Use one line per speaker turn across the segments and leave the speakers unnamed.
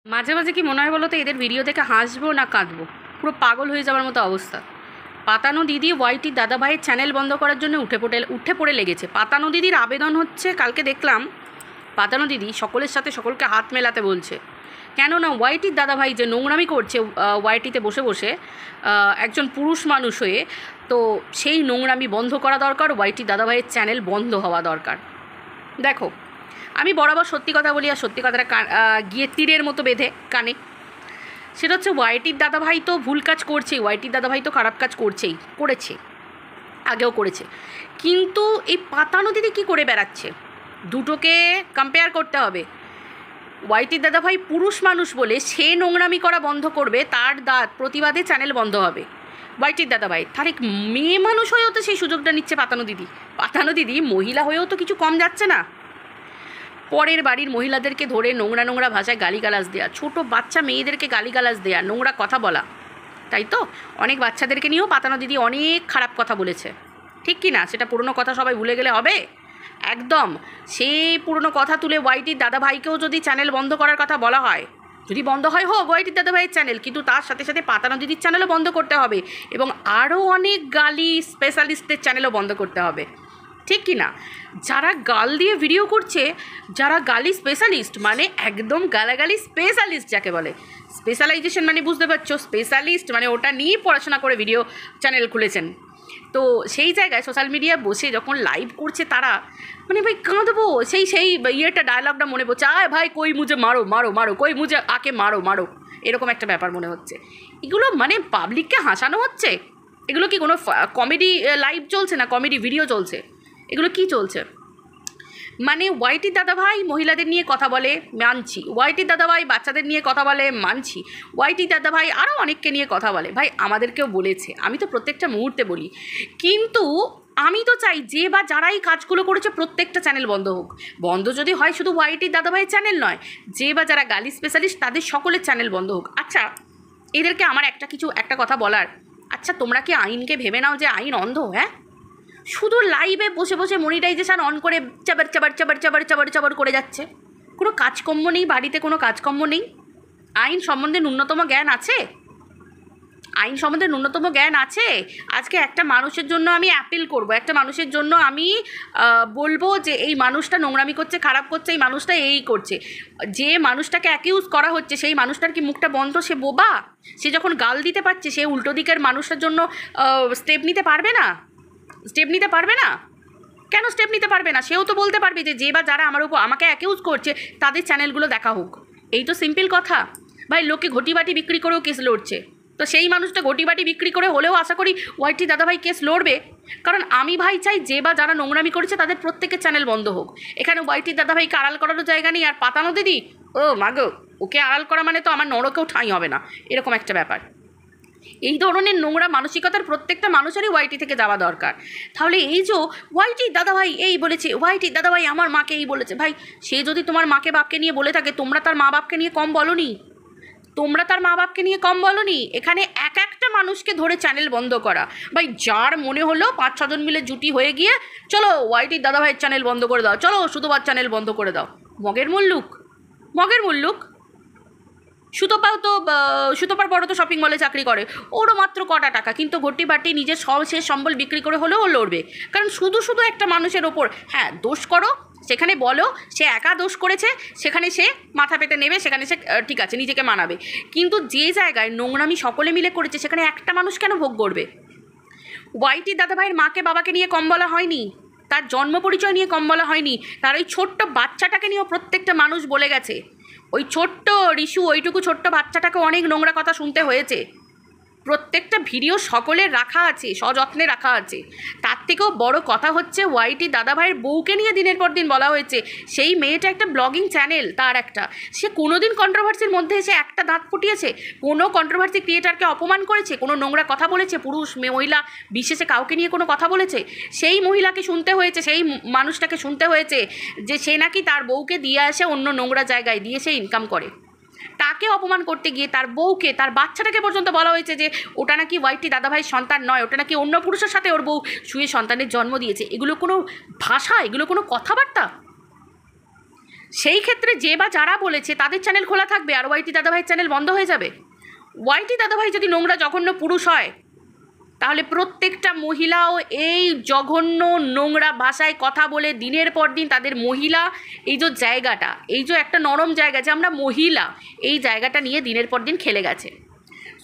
মাঝে মাঝে কি মনে হয় বলো তো, এদের ভিডিও দেখে হাসবো না কাঁদবো, পুরো পাগল হয়ে যাওয়ার মতো অবস্থা। পাতানো দিদি ওয়াইটির দাদাভাইয়ের চ্যানেল বন্ধ করার জন্য উঠে পড়ে লেগেছে। পাতানো দিদির আবেদন হচ্ছে, কালকে দেখলাম পাতানো দিদি সকলের সাথে সকলকে হাত মেলাতে বলছে। কেননা ওয়াইটির দাদাভাই যে নোংরামি করছে ওয়াইটিতে বসে বসে একজন পুরুষ মানুষ হয়ে, তো সেই নোংরামি বন্ধ করা দরকার, ওয়াইটির দাদাভাইয়ের চ্যানেল বন্ধ হওয়া দরকার। দেখো, আমি বরাবর সত্যি কথা বলি, আর সত্যি কথাটা গিয়ে তীরের মতো বেঁধে কানে। সেটা হচ্ছে ওয়াইটির দাদাভাই তো ভুল কাজ করছেই, ওয়াইটির দাদাভাই তো খারাপ কাজ করেছে, আগেও করেছে। কিন্তু এই পাতানো দিদি কী করে বেড়াচ্ছে, দুটোকে কম্পেয়ার করতে হবে। ওয়াইটির দাদাভাই পুরুষ মানুষ বলে সে নোংরামি করা বন্ধ করবে, তার প্রতিবাদে চ্যানেল বন্ধ হবে ওয়াইটির দাদাভাই। তার এক মেয়ে মানুষ হয়েও তো সেই সুযোগটা নিচ্ছে পাতানো দিদি। পাতানো দিদি মহিলা হয়েও তো কিছু কম যাচ্ছে না। পরের বাড়ির মহিলাদেরকে ধরে নোংরা নোংরা ভাষায় গালিগালাজ দেওয়া, ছোটো বাচ্চা মেয়েদেরকে গালিগালাজ দেওয়া, নোংরা কথা বলা, তাই তো? অনেক বাচ্চাদেরকে নিয়েও পাতানো দিদি অনেক খারাপ কথা বলেছে, ঠিক কি না? সেটা পুরনো কথা সবাই ভুলে গেলে হবে? একদম সেই পুরনো কথা তুলে ওয়াইটির দাদাভাইকেও যদি চ্যানেল বন্ধ করার কথা বলা হয়, যদি বন্ধ হয় হোক ওয়াইটির দাদাভাইয়ের চ্যানেল, কিন্তু তার সাথে সাথে পাতানো দিদির চ্যানেলও বন্ধ করতে হবে, এবং আরও অনেক গালি স্পেশালিস্টদের চ্যানেলও বন্ধ করতে হবে, ঠিক কি না? যারা গাল দিয়ে ভিডিও করছে, যারা গালি স্পেশালিস্ট, মানে একদম গালাগালি স্পেশালিস্ট যাকে বলে, স্পেশালাইজেশন মানে বুঝতে পারছো, স্পেশালিস্ট মানে ওটা নিয়ে পড়াশোনা করে ভিডিও চ্যানেল খুলেছেন। তো সেই জায়গায় সোশ্যাল মিডিয়া বসে যখন লাইভ করছে তারা, মানে ভাই কাঁদবো, সেই ইয়েটা ডায়লগটা মনে পড়ছে, আয় ভাই কই মুঝে মারো মারো মারো, কই মুঝে আকে মারো মারো, এরকম একটা ব্যাপার মনে হচ্ছে। এগুলো মানে পাবলিককে হাসানো হচ্ছে? এগুলো কি কোনো কমেডি লাইভ চলছে না কমেডি ভিডিও চলছে? এগুলো কি চলছে? মানে ওয়াইটির দাদাভাই মহিলাদের নিয়ে কথা বলে মানছি, ওয়াইটির দাদাভাই বাচ্চাদের নিয়ে কথা বলে মানছি, ওয়াইটির দাদাভাই আরও অনেককে নিয়ে কথা বলে, ভাই আমাদেরকেও বলেছে, আমি তো প্রত্যেকটা মুহূর্তে বলি। কিন্তু আমি তো চাই যে বা যারাই কাজগুলো করেছে প্রত্যেকটা চ্যানেল বন্ধ হোক। বন্ধ যদি হয় শুধু ওয়াইটির দাদাভাইয়ের চ্যানেল নয়, যে বা যারা গালি স্পেশালিস্ট তাদের সকলের চ্যানেল বন্ধ হোক। আচ্ছা, এদেরকে আমার একটা কথা বলার, আচ্ছা তোমরা কি আইনকে ভেবে নাও যে আইন অন্ধ? হ্যাঁ, শুধু লাইভে বসে বসে মনিটাইজেশান অন করে চাবার চাবার চাবার চাবার চাবার চাবার করে যাচ্ছে, কোনো কাজকর্ম নেই, বাড়িতে কোনো কাজকর্ম নেই। আইন সম্বন্ধে ন্যূনতম জ্ঞান আছে? আইন সম্বন্ধে ন্যূনতম জ্ঞান আছে? আজকে একটা মানুষের জন্য আমি অ্যাপিল করব, একটা মানুষের জন্য আমি বলবো যে এই মানুষটা নোংরামি করছে, খারাপ করছে, এই মানুষটা এই করছে, যে মানুষটাকে অ্যাকিউজ করা হচ্ছে সেই মানুষটার কি মুখটা বন্ধ? সে বোবা? সে যখন গাল দিতে পারছে, সে উল্টো দিকের মানুষটার জন্য স্টেপ নিতে পারবে না? কেন স্টেপ নিতে পারবে না? সেও তো বলতে পারবে যে বা যারা আমাকে অ্যাকিউজ করছে তাদের চ্যানেলগুলো দেখা হোক। এই তো সিম্পল কথা। ভাই লোকে ঘটিবাটি বিক্রি করেও কেস লড়ছে, তো সেই মানুষটা ঘটিবাটি বিক্রি করে হলেও আশা করি ওয়াইটি দাদাভাই কেস লড়বে। কারণ আমি ভাই চাই যে বা যারা নোংরামি করেছে তাদের প্রত্যেকের চ্যানেল বন্ধ হোক। এখানে ওয়াইটি দাদাভাইকে আড়াল করারও জায়গা নেই, আর পাতানো দিদি ও মাগো, ওকে আড়াল করা মানে তো আমার নরকেও ঠাঁই হবে না, এরকম একটা ব্যাপার। এই ধরনের নোংরা মানসিকতার প্রত্যেকটা মানুষেরই ওয়াইটি থেকে যাওয়া দরকার। তাহলে এই যে ওয়াইটি দাদাভাই এই বলেছে, ওয়াইটি দাদাভাই আমার মাকে এই বলেছে, ভাই সে যদি তোমার মাকে বাপকে নিয়ে বলে থাকে, তোমরা তার মা বাপকে নিয়ে কম বলনি? এখানে এক একটা মানুষকে ধরে চ্যানেল বন্ধ করা, ভাই যার মনে হলো 5-6 জন মিলে জুটি হয়ে গিয়ে চলো ওয়াইটির দাদাভাইয়ের চ্যানেল বন্ধ করে দাও, চলো সুতোবার চ্যানেল বন্ধ করে দাও। মগের মুল্লুক। সুতোপার বড় তো শপিং মলে চাকরি করে, ওরও মাত্র কটা টাকা, কিন্তু ঘটি বাটি নিজের শেষ সম্বল বিক্রি করে হলেও ও লড়বে। কারণ শুধু একটা মানুষের ওপর হ্যাঁ দোষ করো, সেখানে বলো সে একা দোষ করেছে, সেখানে সে মাথা পেতে নেবে, সেখানে সে ঠিক আছে নিজেকে মানাবে। কিন্তু যে জায়গায় নোংরামি সকলে মিলে করেছে সেখানে একটা মানুষ কেন ভোগ করবে? ওয়াইটি দাদাভাইয়ের মাকে বাবাকে নিয়ে কম বলা হয়নি, তার জন্ম পরিচয় নিয়ে কম বলা হয়নি, তার ওই ছোট্ট বাচ্চাটাকে নিয়েও প্রত্যেকটা মানুষ বলে গেছে। ওই ছোট্ট রিশু, ওইটুকু ছোট্ট বাচ্চাটাকে অনেক নোংরা কথা শুনতে হয়েছে। প্রত্যেকটা ভিডিও সকলের রাখা আছে, সযত্নে রাখা আছে। তার থেকেও বড় কথা হচ্ছে ওয়াইটি দাদাভাইয়ের বউকে নিয়ে দিনের পর দিন বলা হয়েছে। সেই মেয়েটা একটা ব্লগিং চ্যানেল, তার একটা, সে কোনো দিন কন্ট্রোভার্সির মধ্যে এসে একটা দাঁত ফুটিয়েছে? কোনো কন্ট্রোভার্সি ক্রিয়েটারকে অপমান করেছে? কোনো নোংরা কথা বলেছে? পুরুষ মহিলা বিশেষে কাউকে নিয়ে কোনো কথা বলেছে? সেই মহিলাকে শুনতে হয়েছে, সেই মানুষটাকে শুনতে হয়েছে যে সে নাকি তার বউকে দিয়ে আসে অন্য নোংরা জায়গায় দিয়ে সে ইনকাম করে। তাকে অপমান করতে গিয়ে তার বউকে, তার বাচ্চাটাকে পর্যন্ত বলা হয়েছে যে ওটা নাকি ওয়াইটি দাদাভাইয়ের সন্তান নয়, ওটা নাকি অন্য পুরুষের সাথে ওর বউ শুয়ে সন্তানের জন্ম দিয়েছে। এগুলো কোনো ভাষা? এগুলো কোনো কথাবার্তা? সেই ক্ষেত্রে যে বা যারা বলেছে তাদের চ্যানেল খোলা থাকবে আর ওয়াইটি দাদাভাইয়ের চ্যানেল বন্ধ হয়ে যাবে? ওয়াইটি দাদাভাই যদি নোংরা জঘন্য পুরুষ হয় তাহলে প্রত্যেকটা মহিলাও এই জঘন্য নোংরা ভাষায় কথা বলে দিনের পর দিন তাদের মহিলা এই যে জায়গাটা, এই যে একটা নরম জায়গা যে আমরা মহিলা, এই জায়গাটা নিয়ে দিনের পর দিন খেলে গেছে।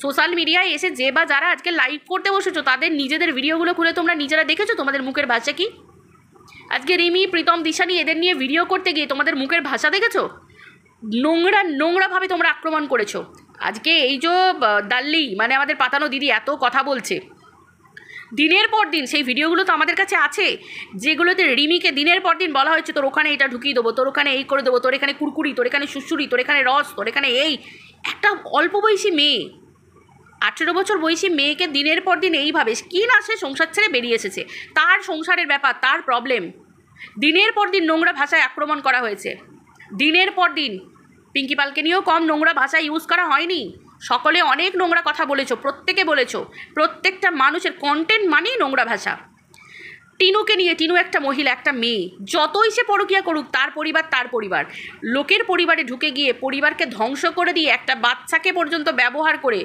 সোশ্যাল মিডিয়ায় এসে যে বা যারা আজকে লাইভ করতে বসেছো তাদের নিজেদের ভিডিওগুলো খুলে তোমরা নিজেরা দেখেছো তোমাদের মুখের ভাষা কি? আজকে রিমি, প্রীতম, দিশানি এদের নিয়ে ভিডিও করতে গিয়ে তোমাদের মুখের ভাষা দেখেছো? নোংরাভাবে তোমরা আক্রমণ করেছো। আজকে এই যে দাল্লি মানে আমাদের পাতানো দিদি এত কথা বলছে দিনের পর দিন, সেই ভিডিওগুলো তো আমাদের কাছে আছে যেগুলোতে রিমিকে দিনের পর দিন বলা হয়েছে তোর ওখানে এটা ঢুকিয়ে দেবো, তোর ওখানে এই করে দেবো, তোর এখানে কুরকুরি, তোর এখানে শুশুরি, তোর এখানে রস, তোর এখানে এই। একটা অল্প বয়সী মেয়ে, 18 বছর বয়সী মেয়েকে দিনের পর দিন এইভাবে কি না সে সংসার ছেড়ে বেরিয়ে এসেছে, তার সংসারের ব্যাপার, তার প্রবলেম, দিনের পর দিন নোংরা ভাষায় আক্রমণ করা হয়েছে। দিনের পর দিন পিঙ্কি পালকে নিয়েও কম নোংরা ভাষা ইউজ করা হয়নি। সকলে অনেক নোংরা কথা বলেছো, প্রত্যেকে বলেছো, প্রত্যেকটা মানুষের কন্টেন্ট মানেই নোংরা ভাষা। টিনুকে নিয়ে, টিনু একটা মহিলা, একটা মেয়ে, যতই সে পরকীয়া করুক তার পরিবার, লোকের পরিবারে ঢুকে গিয়ে পরিবারকে ধ্বংস করে দিয়ে একটা বাচ্চাকে পর্যন্ত ব্যবহার করে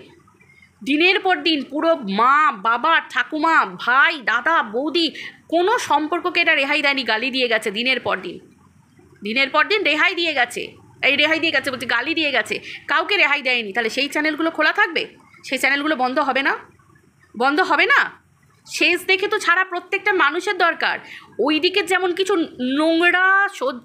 দিনের পর দিন পুরো মা, বাবা, ঠাকুমা, ভাই, দাদা, বৌদি কোনো সম্পর্ককে এটা রেহাই দেয়নি, গালি দিয়ে গেছে দিনের পর দিন রেহাই দিয়ে গেছে, বলছে গালি দিয়ে গেছে, কাউকে রেহাই দেয়নি। তাহলে সেই চ্যানেলগুলো খোলা থাকবে? সেই চ্যানেলগুলো বন্ধ হবে না? শেষ দেখে তো ছাড়া প্রত্যেকটা মানুষের দরকার। ওই দিকে যেমন কিছু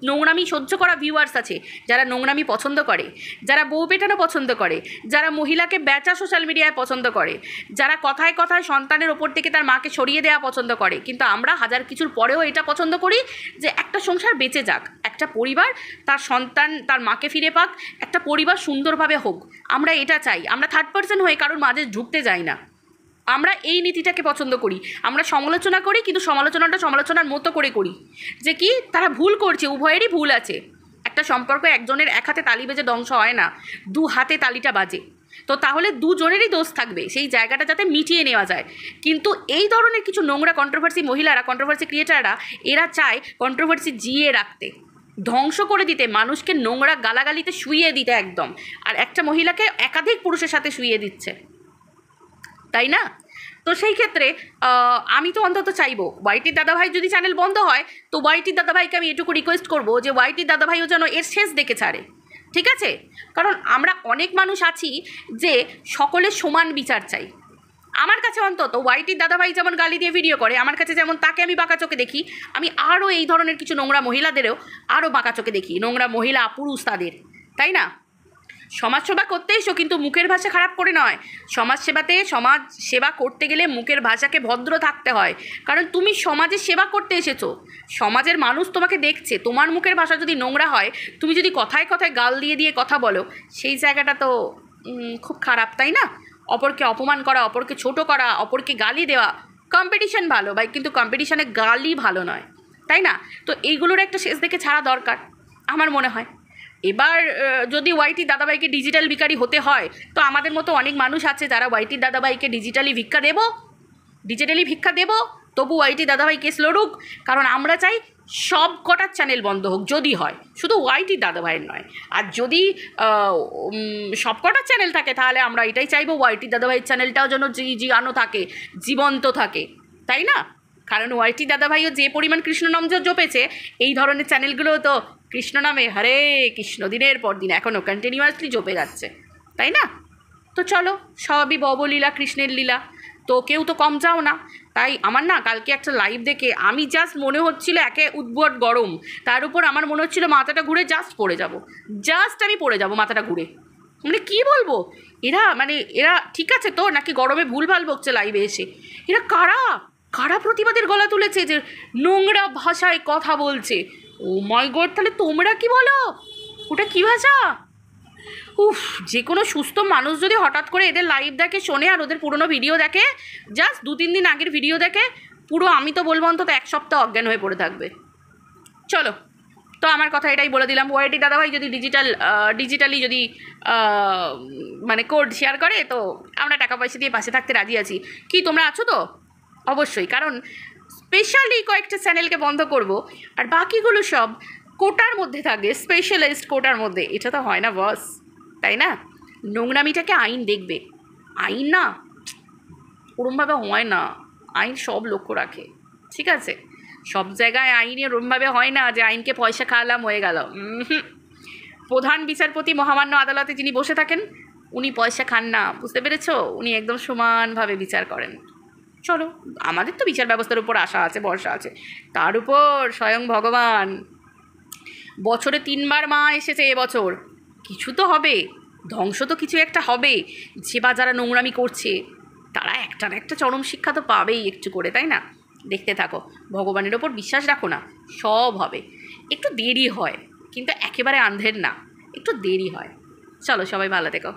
নোংরামি সহ্য করা ভিউয়ার্স আছে, যারা নোংরামি পছন্দ করে, যারা বউ পেটানো পছন্দ করে, যারা মহিলাকে বেচা সোশ্যাল মিডিয়ায় পছন্দ করে, যারা কথায় কথায় সন্তানের ওপর থেকে তার মাকে সরিয়ে দেওয়া পছন্দ করে। কিন্তু আমরা হাজার কিছুর পরেও এটা পছন্দ করি যে একটা সংসার বেঁচে যাক, একটা পরিবার তার সন্তান তার মাকে ফিরে পাক, একটা পরিবার সুন্দরভাবে হোক। আমরা এটা চাই। আমরা থার্ড পার্সন হয়ে কারোর মাঝে ঢুকতে যাই না। আমরা এই নীতিটাকে পছন্দ করি। আমরা সমালোচনা করি, কিন্তু সমালোচনাটা সমালোচনার মতো করে করি, যে কি তারা ভুল করছে, উভয়েরই ভুল আছে। একটা সম্পর্ক একজনের এক হাতে তালি বেজে ধ্বংস হয় না, দু হাতে তালিটা বাজে। তো তাহলে দুজনেরই দোষ থাকবে, সেই জায়গাটা যাতে মিটিয়ে নেওয়া যায়। কিন্তু এই ধরনের কিছু নোংরা কন্ট্রোভার্সি মহিলারা, কন্ট্রোভার্সি ক্রিয়েটাররা, এরা চায় কন্ট্রোভার্সি জিয়ে রাখতে, ধ্বংস করে দিতে, মানুষকে নোংরা গালাগালিতে শুইয়ে দিতে একদম। আর একটা মহিলাকে একাধিক পুরুষের সাথে শুইয়ে দিচ্ছে, তাই না? তো সেই ক্ষেত্রে আমি তো অন্তত চাইবো ওয়াইটির দাদাভাই যদি চ্যানেল বন্ধ হয়, তো ওয়াইটির দাদাভাইকে আমি এটুকু রিকোয়েস্ট করবো যে ওয়াইটির দাদাভাইও যেন এর শেষ দেখে ছাড়ে, ঠিক আছে? কারণ আমরা অনেক মানুষ আছি যে সকলের সমান বিচার চাই। আমার কাছে অন্তত ওয়াইটির দাদাভাই যেমন গালি দিয়ে ভিডিও করে, আমার কাছে যেমন তাকে আমি বাঁকা চোখে দেখি, আমি আরও এই ধরনের কিছু নোংরা মহিলাদেরও আরও বাঁকা চোখে দেখি, নোংরা মহিলা পুরুষ তাদের, তাই না? সমাজসেবা করতে এসো, কিন্তু মুখের ভাষা খারাপ করে নয়। সমাজ সেবা করতে গেলে মুখের ভাষাকে ভদ্র থাকতে হয়, কারণ তুমি সমাজের সেবা করতে এসেছো, সমাজের মানুষ তোমাকে দেখছে। তোমার মুখের ভাষা যদি নোংরা হয়, তুমি যদি কথায় কথায় গাল দিয়ে কথা বলো, সেই জায়গাটা তো খুব খারাপ, তাই না? অপরকে অপমান করা, অপরকে ছোট করা, অপরকে গালি দেওয়া, কম্পিটিশন ভালো ভাই, কিন্তু কম্পিটিশানে গালি ভালো নয়, তাই না? তো এইগুলোর একটা শেষ দেখে ছাড়া দরকার আমার মনে হয়। এবার যদি ওয়াইটি দাদাভাইকে ডিজিটাল ভিখারি হতে হয়, তো আমাদের মতো অনেক মানুষ আছে যারা ওয়াইটির দাদাভাইকে ডিজিটালি ভিক্ষা দেব, তবু ওয়াইটি দাদাভাই কেস লড়ুক। কারণ আমরা চাই সব কটার চ্যানেল বন্ধ হোক, যদি হয়, শুধু ওয়াইটির দাদাভাইয়ের নয়। আর যদি সব কটার চ্যানেল থাকে, তাহলে আমরা এটাই চাইবো ওয়াইটির দাদাভাইয়ের চ্যানেলটাও যেন জিয়ানো থাকে, জীবন্ত থাকে, তাই না? কারণ ওয়াইটি দাদাভাইও যে পরিমাণ কৃষ্ণ নাম জপেছে, এই ধরনের চ্যানেলগুলো তো কৃষ্ণ নামে হরে কৃষ্ণ দিনের পর দিন এখনও কন্টিনিউয়াসলি জপে যাচ্ছে, তাই না? তো চলো, সবই ববলীলা, কৃষ্ণের লীলা, তো কেউ তো কম যাও না। তাই আমার না কালকে একটা লাইভ দেখে আমি জাস্ট মনে হচ্ছিল একে উদ্ভট গরম, তার উপর আমার মনে হচ্ছিল মাথাটা ঘুরে আমি পড়ে যাব মাথাটা ঘুরে। মানে কী বলবো, এরা ঠিক আছে তো, নাকি গরমে ভুলভাল বকছে লাইভে এসে? এরা কারা প্রতিবাদের গলা তুলেছে যে নোংরা ভাষায় কথা বলছে? ও মাই গড, তাহলে তোমরা কি বলো? ওটা কী ভাষা? যে কোনো সুস্থ মানুষ যদি হঠাৎ করে এদের লাইভ দেখে, শোনে, আর ওদের পুরনো ভিডিও দেখে, জাস্ট 2-3 দিন আগের ভিডিও দেখে, পুরো আমি তো বলবো অন্তত 1 সপ্তাহ অজ্ঞান হয়ে পড়ে থাকবে। চলো, তো আমার কথা এটাই বলে দিলাম। ওয়াইটি দাদাভাই যদি ডিজিটালি যদি মানে কোড শেয়ার করে, তো আমরা টাকা পয়সা দিয়ে পাশে থাকতে রাজি আছি। কি তোমরা আছো তো? অবশ্যই, কারণ স্পেশালি কয়েকটা চ্যানেলকে বন্ধ করব, আর বাকিগুলো সব কোটার মধ্যে থাকবে, স্পেশালিস্ট কোটার মধ্যে। এটা তো হয় না বস, তাই না? নোংরামিটাকে আইন দেখবে, আইন না ওরমভাবে হয় না, আইন সব লক্ষ্য রাখে, ঠিক আছে? সব জায়গায় আইনে ওরমভাবে হয় না যে আইনকে পয়সা খাওয়ালাম হয়ে গেল। প্রধান বিচারপতি মহামান্য আদালতে যিনি বসে থাকেন উনি পয়সা খান না, বুঝতে পেরেছো? উনি একদম সমানভাবে বিচার করেন। চলো, আমাদের তো বিচার ব্যবস্থার উপর আশা আছে, ভরসা আছে, তার উপর স্বয়ং ভগবান। বছরে 3বার মা এসেছে এবছর, কিছু তো হবে, ধ্বংস তো কিছু একটা হবে। যে বা যারা নোংরামি করছে তারা একটা না একটা চরম শিক্ষা তো পাবেই একটু করে, তাই না? দেখতে থাকো, ভগবানের ওপর বিশ্বাস রাখো না, সব হবে। একটু দেরি হয় কিন্তু একেবারে আন্ধের না, একটু দেরি হয়। চলো, সবাই ভালো থেকো।